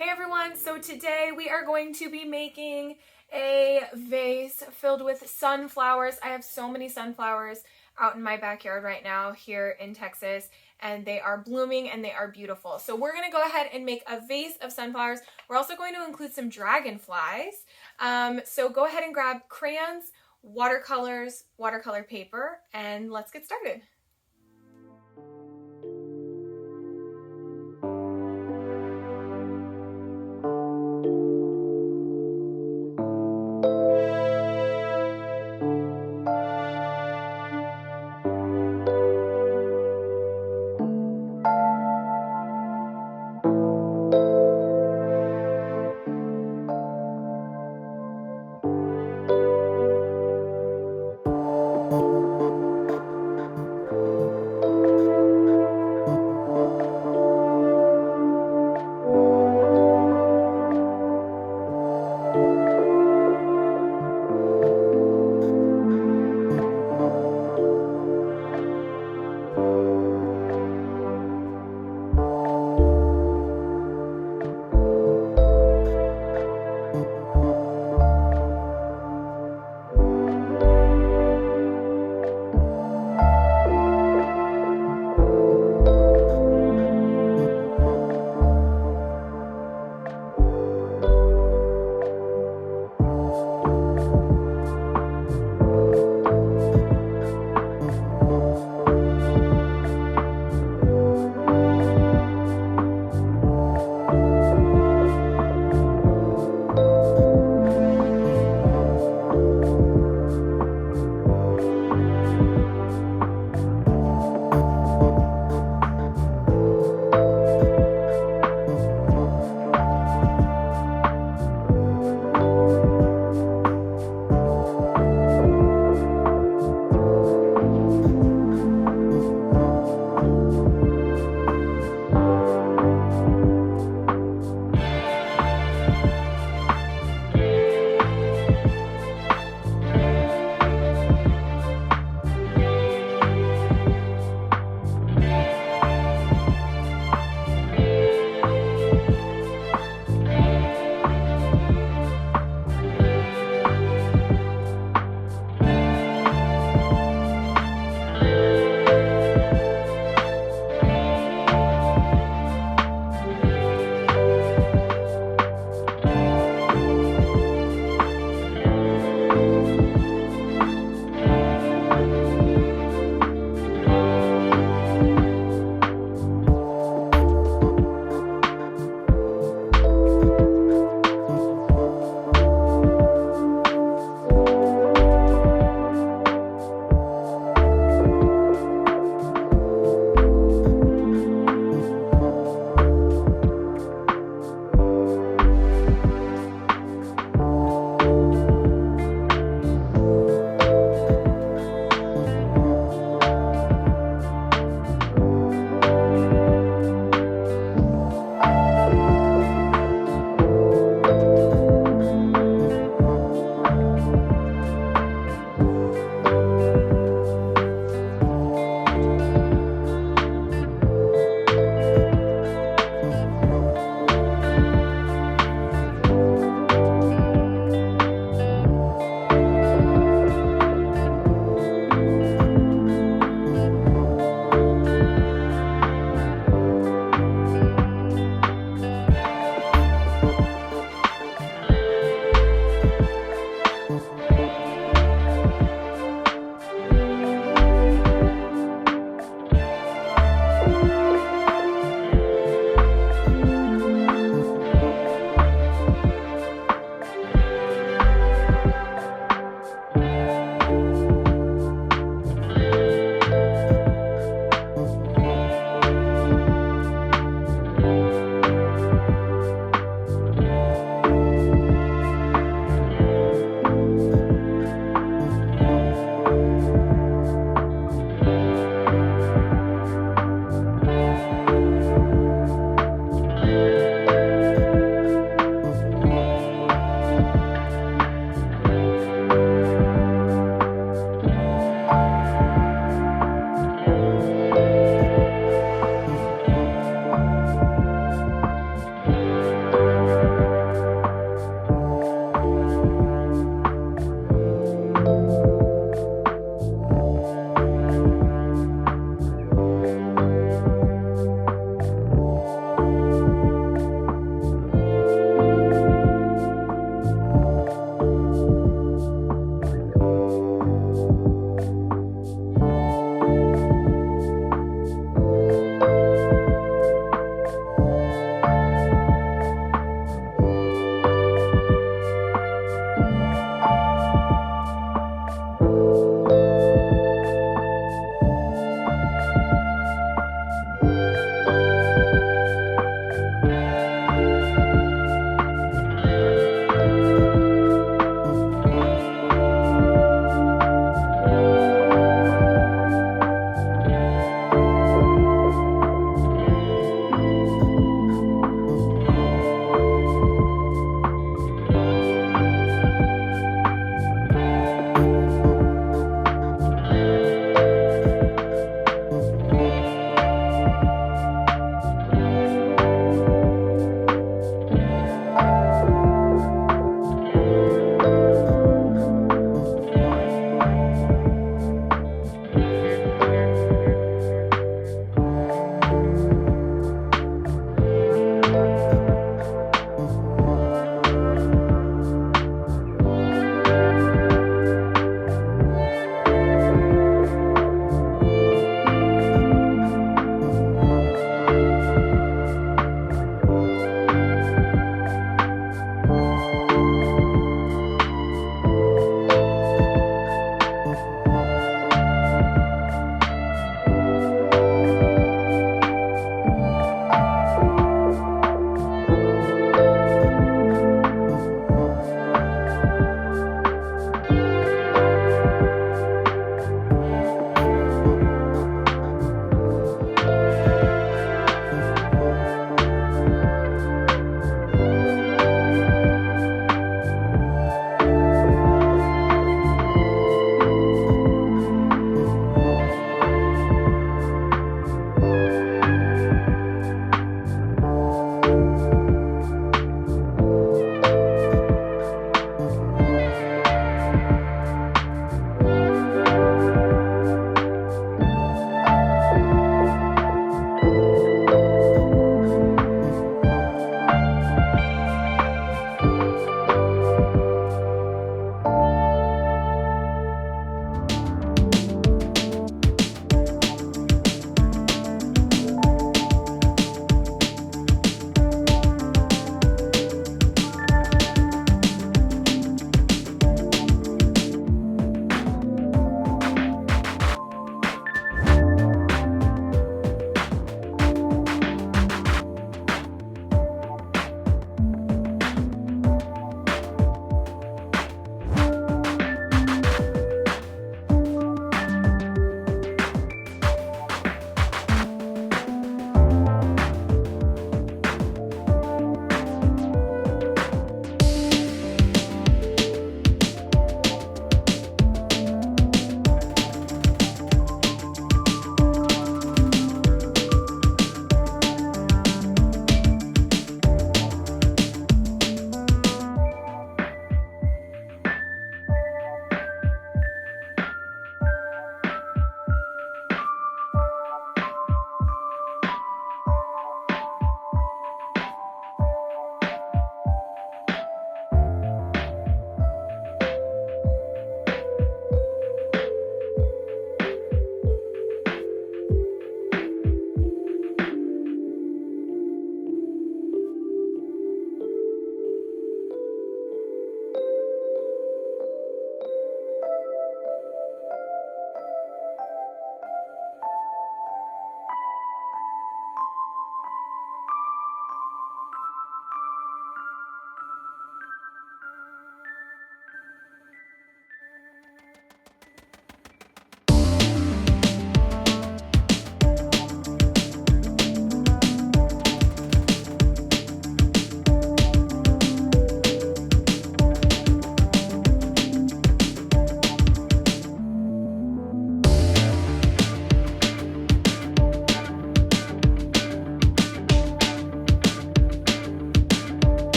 Hey everyone, so today we are going to be making a vase filled with sunflowers. I have so many sunflowers out in my backyard right now here in Texas, and they are blooming and they are beautiful. So we're going to go ahead and make a vase of sunflowers. We're also going to include some dragonflies. So go ahead and grab crayons, watercolors, watercolor paper, and let's get started.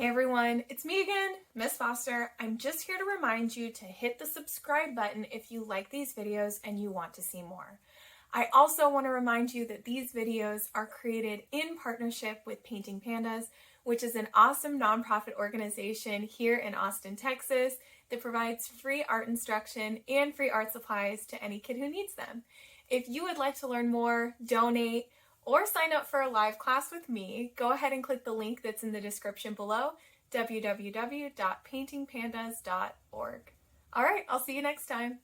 everyone, it's me again, Miss Foster. I'm just here to remind you to hit the subscribe button if you like these videos and you want to see more. I also want to remind you that these videos are created in partnership with Painting Pandas, which is an awesome nonprofit organization here in Austin, Texas that provides free art instruction and free art supplies to any kid who needs them. If you would like to learn more, donate, or sign up for a live class with me, go ahead and click the link that's in the description below, www.paintingpandas.org. All right, I'll see you next time.